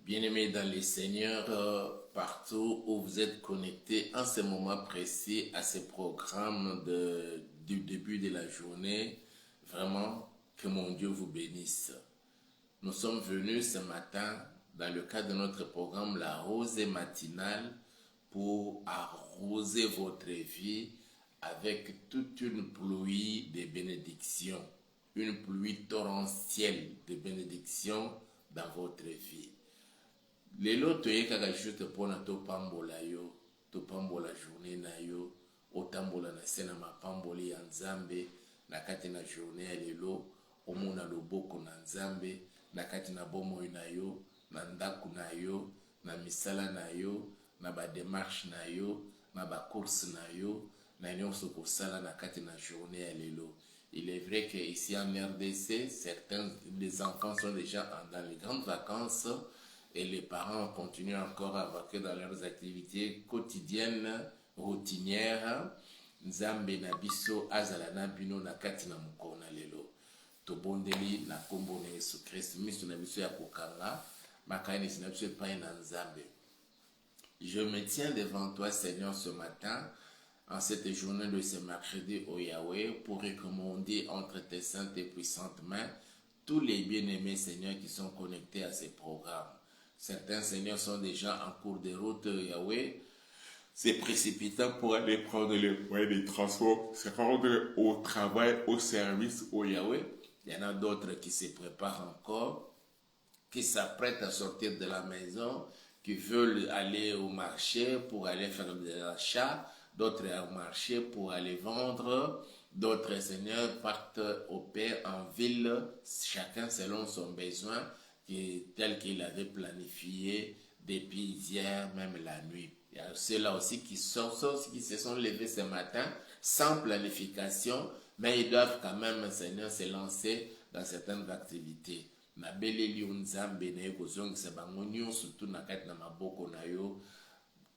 Bien-aimés dans les Seigneurs, partout où vous êtes connectés en ce moment précis à ce programme du début de la journée, vraiment que mon Dieu vous bénisse. Nous sommes venus ce matin dans le cadre de notre programme La Rosée matinale pour arroser votre vie avec toute une pluie de bénédictions, une pluie torrentielle de bénédictions dans votre vie. Lelo toyekaka juste mpona topambola yo, topambola journée na yo, otambola na se na mapamboli ya Nzambe na kati na journée ya lelo, omona loboko na Nzambe na kati na bomoi na yo, na ndaku na yo, na misala na yo, na ba démarche na yo, na ba course na yo, na nyonso kosala na kati na journée ya lelo. Il est vrai qu'ici en RDC, certains des enfants sont déjà dans les grandes vacances et les parents continuent encore à vaquer dans leurs activités quotidiennes, routinières. Nzambe na biso azala na bino na kati na mokolo na lelo. Tobondeli na kombo na Yesu Christ, miso na biso ya kokanga, makanisi na biso epai na Nzambe. Je me tiens devant toi, Seigneur, ce matin, en cette journée de ce mercredi au Yahweh, pour recommander entre tes saintes et puissantes mains tous les bien-aimés, Seigneur, qui sont connectés à ces programmes. Certains, Seigneur, sont déjà en cours de route, Yahweh, se précipitant pour aller prendre les moyens de transport, se rendre au travail, au service, au Yahweh. Il y en a d'autres qui se préparent encore, qui s'apprêtent à sortir de la maison, qui veulent aller au marché pour aller faire de l'achat, d'autres au marché pour aller vendre, d'autres, Seigneur, partent au Père en ville, chacun selon son besoin, tel qu'il avait planifié depuis hier, même la nuit. Il y a ceux-là aussi qui se sont levés ce matin sans planification, mais ils doivent quand même, Seigneur, se lancer dans certaines activités. Nabeleli Nzambe na yo kozongisa bango nyonso tu na kati na maboko na yo,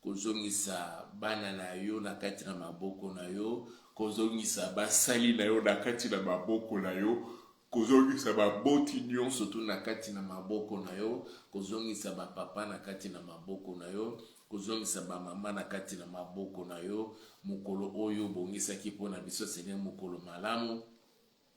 kozongisa bana na yo na kati na maboko na yo, kozongisa basali na yo na kati na maboko na yo, kozongisa baboti nyonso tu na kati na maboko na yo, kozongisa bapapa na kati na maboko na yo, kozongisa bamama na kati na maboko na yo. Mokolo oyo bongisaki mpona biso, Seigneur, mokolo malamu,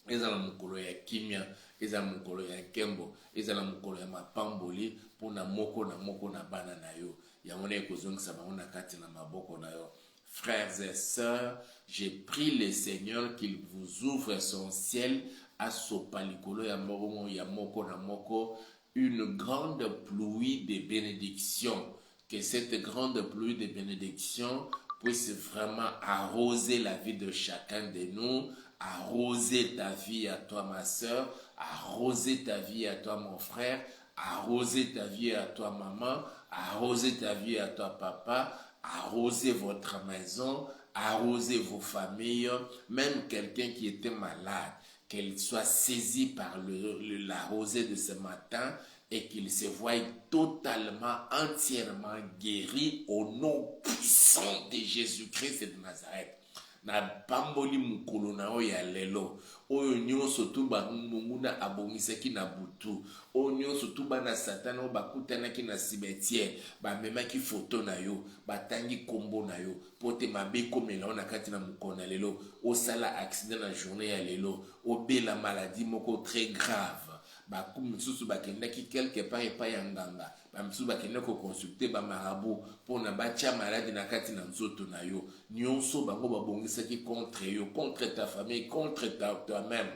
ezala mokolo ya kimia, ezala mokolo ya nkembo, ezala mokolo ya mapamboli mpona moko na moko na bana na yo. Yango na ekozongisa bango na kati na maboko na yo. Frères et sœurs, j'ai prie le Seigneur qu'il vous ouvre son ciel à sopalikolo ya moko na moko, une grande pluie de bénédictions. Que cette grande pluie de bénédictions puisse vraiment arroser la vie de chacun de nous, arroser ta vie à toi, ma sœur, arroser ta vie à toi, mon frère, arroser ta vie à toi, maman, arroser ta vie à toi, papa, arroser votre maison, arroser vos familles, même quelqu'un qui était malade, qu'elle soit saisie par la rosée de ce matin et qu'il se voie totalement, entièrement guéri au nom puissant de Jésus-Christ de Nazareth. Na pamboli mukolo na oya lelo oyo nyonso tu bamunguna abongisaki na butu, oyo nyonso tu bana satana bakutanaki na cimetière, bamemaki foto na yo, batangi kombo na yo, pote mabe komela na kati na mukolo na lelo, osala accident na journée ya lelo, obela maladie moko très grave, bakumisusu bakendaki quelque part epai ya nganga, bamisusu bakendaki koconsulte bamarabu mpona batia maladi na kati na nzoto na yo. Nyonso bango babongisaki contre yo, contre ta famille, contre toi-même,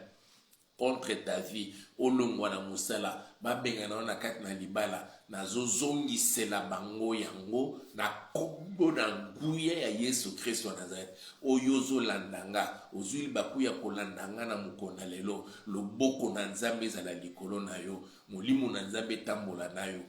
contre ta vie, olongwa na musala, babengana na kati na libala, nazozongisela bango yango na kombo na nguya ya Yesu Kristo wa Nazareth. Oyo ozolandanga, ozwili bakuya kolandanga na mokolo na lelo, loboko na Nzambe ezala likolo na yo, molimo na Nzambe etambola na yo,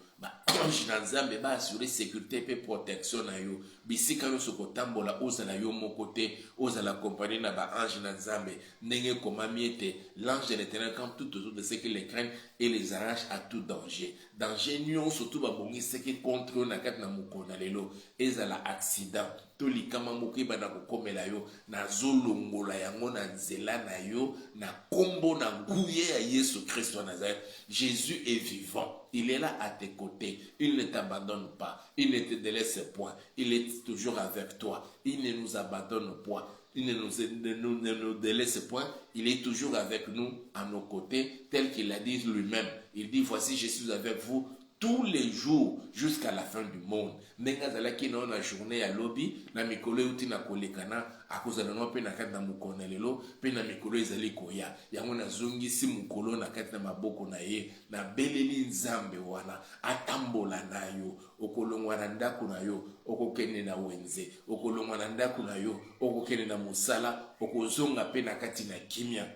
ange na Nzambe ba assurer sécurité pe protection na yo, bisika yo sokotambola ozala yo moko te, ozala accompagné na ba ange na Nzambe, ndenge komami ete l'ange de l'Éternel campe tout autour de ceux qui les craignent et les arrache à tout danger. danger nyonso to babongisaki contre yo na kati na mokolo na lelo ezala accident to likama moko ebanda kokomela yo nazolongola yango na nzela na yo na kombo na nguye ya Yesu Christ wa Nazareth. Jésus est vivant, il est là à tes côtés, il ne t'abandonne pas, il ne te délaisse point, il est toujours avec toi, il ne nous abandonne point, il ne nous délaisse point, il est toujours avec nous à nos côtés, tel qu'il a dit lui-même. Il dit, voici je suis avec vous tous les jours jusqu'à la fin du monde. Nenga zalaki na na journée ya lobi na mikolo uti na kolekana akozala no pe na kati na mokona lelo pe na mikolo ezali koya yango na zongisi mokolo na kati na maboko na ye na beleli nzambe wana atambola na yo okolongwa na ndako na yo okokende na wenze okolongwa na ndako na yo okokende na mosala okozonga pe na kati na kimia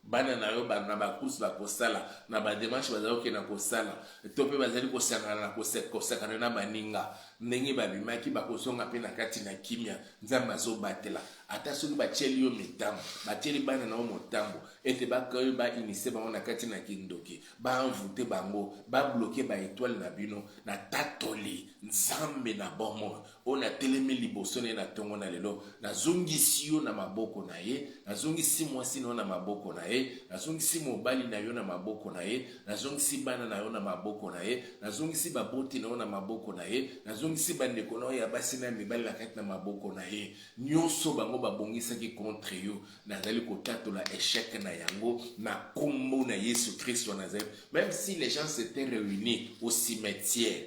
bana na yo na bakusi bakosala na bademarshe bazali okende na kosala to mpe bazali kosakana na baninga ndenge babimaki bakozonga mpe na kati na kimia nzambe azobatela ata soki batieli yo mitambo batieli bana na yo motambo ete bakoyo bainise bango na kati na kindoki baenvoute bango babloke baetoile na bino na tatoli nzambe na bomoi oyo natelemi liboso na ye na ntongo na lelo nazongisi yo na maboko na ye nazongisi mwasi na yo na maboko na ye nazongisi mobali na yo na maboko na ye nazongisi bana na yo na maboko na ye nazongisi baboti na yo na maboko na ye nazongisi bandeko na yo ya basi na mibali na kati na maboko na ye nyonso bango babongisaki contre yo nazali kotatola échec na yango na kombo na Yesu Christ wa Nazareth. Même si les gens s'étaient réunis au cimetière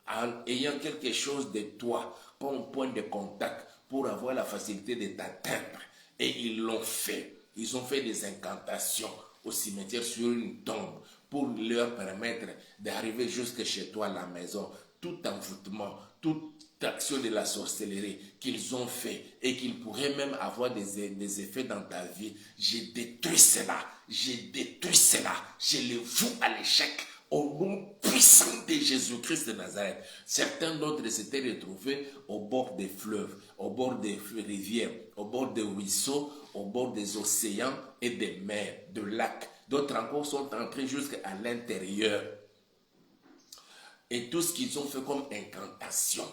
en ayant quelque chose de toi comme point de contact pour avoir la facilité de t'atteindre, et ils l'ont fait. Ils ont fait des incantations au cimetière sur une tombe pour leur permettre d'arriver jusque chez toi à la maison. Tout envoûtement, toute action de la sorcellerie qu'ils ont fait et qu'ils pourraient même avoir des effets dans ta vie, j'ai détruit cela, je le voue à l'échec au nom puissant de Jésus-Christ de Nazareth. Certains d'autres s'étaient retrouvés au bord des fleuves, au bord des rivières, au bord des ruisseaux, au bord des océans et des mers, de lacs. D'autres encore sont entrés jusqu'à l'intérieur. Et tout ce qu'ils ont fait comme incantation,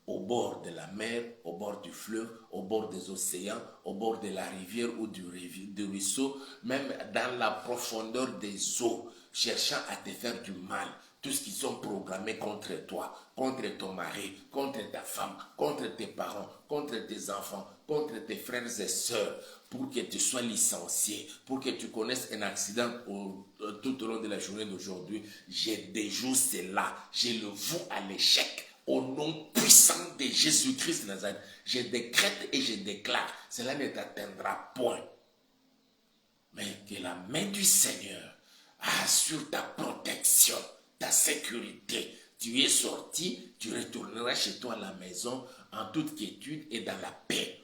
au bord de la mer, au bord du fleuve, au bord des océans, au bord de la rivière ou du ruisseau, même dans la profondeur des eaux, cherchant à te faire du mal. Tout ce qu'ils ont programmé contre toi, contre ton mari, contre ta femme, contre tes parents, contre tes enfants, contre tes frères et sœurs, pour que tu sois licencié, pour que tu connaisses un accident tout au long de la journée d'aujourd'hui. Je déjoue cela, je le voue à l'échec. Au nom puissant de Jésus-Christ de Nazareth, je décrète et je déclare, cela ne t'atteindra point. Mais que la main du Seigneur assure ta protection, ta sécurité. Tu es sorti, tu retourneras chez toi à la maison en toute quiétude et dans la paix.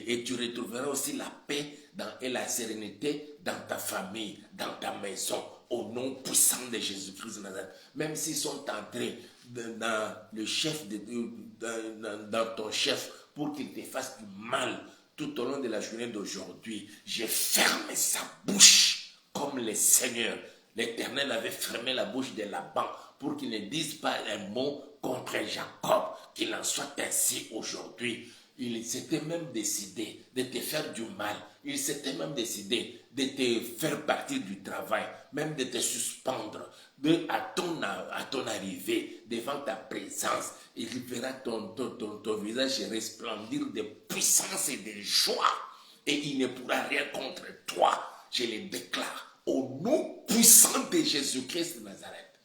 Et tu retrouveras aussi la paix et la sérénité dans ta famille, dans ta maison, au nom puissant de Jésus-Christ de Nazareth. Même s'ils sont entrés dans le chef, dans ton chef, pour qu'il te fasse du mal tout au long de la journée d'aujourd'hui, je ferme sa bouche comme le Seigneur. L'Éternel avait fermé la bouche de Laban pour qu'il ne dise pas un mot contre Jacob. Qu'il en soit ainsi aujourd'hui. Il s'était même décidé de te faire du mal. Il s'était même décidé de te faire partir du travail, même de te suspendre. À ton arrivée, devant ta présence, il verra ton visage resplendir de puissance et de joie. Et il ne pourra rien contre toi. Je le déclare au nom puissant de Jésus-Christ de Nazareth.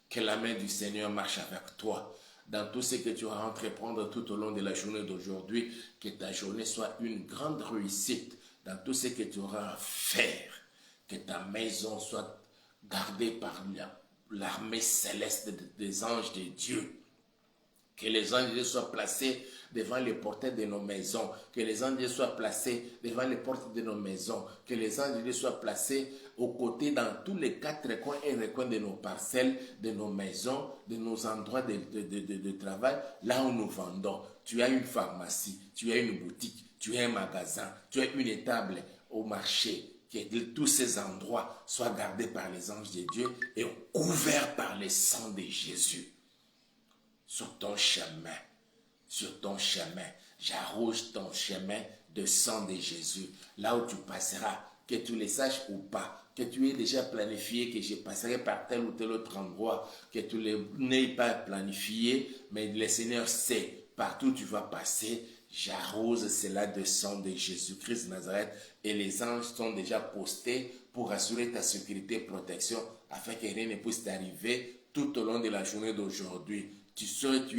Que la main du Seigneur marche avec toi. Dans tout ce que tu vas entreprendre tout au long de la journée d'aujourd'hui, que ta journée soit une grande réussite. Dans tout ce que tu auras à faire, que ta maison soit gardée par l'armée céleste des anges de Dieu. Que les anges soient placés devant les portails de nos maisons. Que les anges soient placés devant les portes de nos maisons. Que les anges soient placés aux côtés dans tous les quatre coins et recoins de nos parcelles, de nos maisons, de nos endroits de travail, là où nous vendons. Tu as une pharmacie, tu as une boutique, tu as un magasin, tu as une étable au marché. que tous ces endroits soient gardés par les anges de Dieu et couverts par le sang de Jésus. Sur ton chemin, j'arrose ton chemin de sang de Jésus. Là où tu passeras, que tu le saches ou pas, que tu aies déjà planifié que je passerai par tel ou tel autre endroit, que tu ne l'aies pas planifié, mais le Seigneur sait, partout où tu vas passer, j'arrose cela de sang de Jésus-Christ de Nazareth et les anges sont déjà postés pour assurer ta sécurité et protection afin que rien ne puisse t'arriver tout au long de la journée d'aujourd'hui. Tu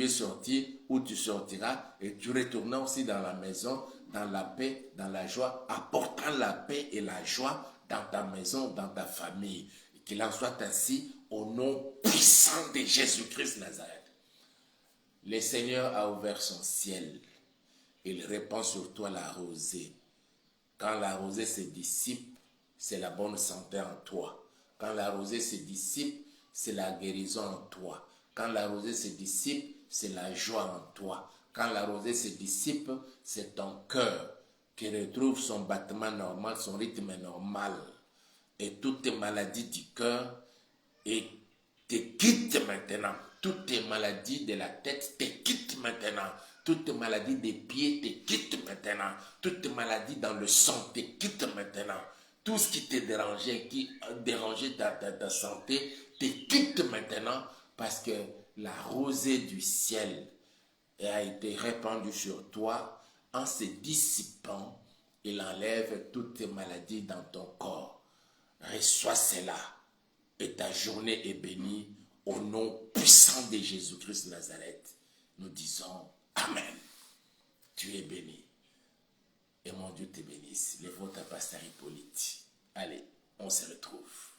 es sorti ou tu sortiras et tu retourneras aussi dans la maison, dans la paix, dans la joie, apportant la paix et la joie dans ta maison, dans ta famille. Qu'il en soit ainsi au nom puissant de Jésus-Christ de Nazareth. Le Seigneur a ouvert son ciel. Il répand sur toi la rosée. Quand la rosée se dissipe, c'est la bonne santé en toi. Quand la rosée se dissipe, c'est la guérison en toi. Quand la rosée se dissipe, c'est la joie en toi. Quand la rosée se dissipe, c'est ton cœur qui retrouve son battement normal, son rythme normal. Et toutes tes maladies du cœur te quittent maintenant. Toutes tes maladies de la tête te quittent maintenant. Toutes tes maladies des pieds te quittent maintenant. Toutes tes maladies dans le sang te quittent maintenant. Tout ce qui te dérangeait, qui dérangeait ta santé, te quitte maintenant parce que la rosée du ciel a été répandue sur toi. En se dissipant, il enlève toutes tes maladies dans ton corps. Reçois cela et ta journée est bénie au nom puissant de Jésus-Christ de Nazareth. Nous disons Amen. Tu es béni. Et mon Dieu te bénisse. Les vôtres, pasteur Hippolyte. Allez, on se retrouve.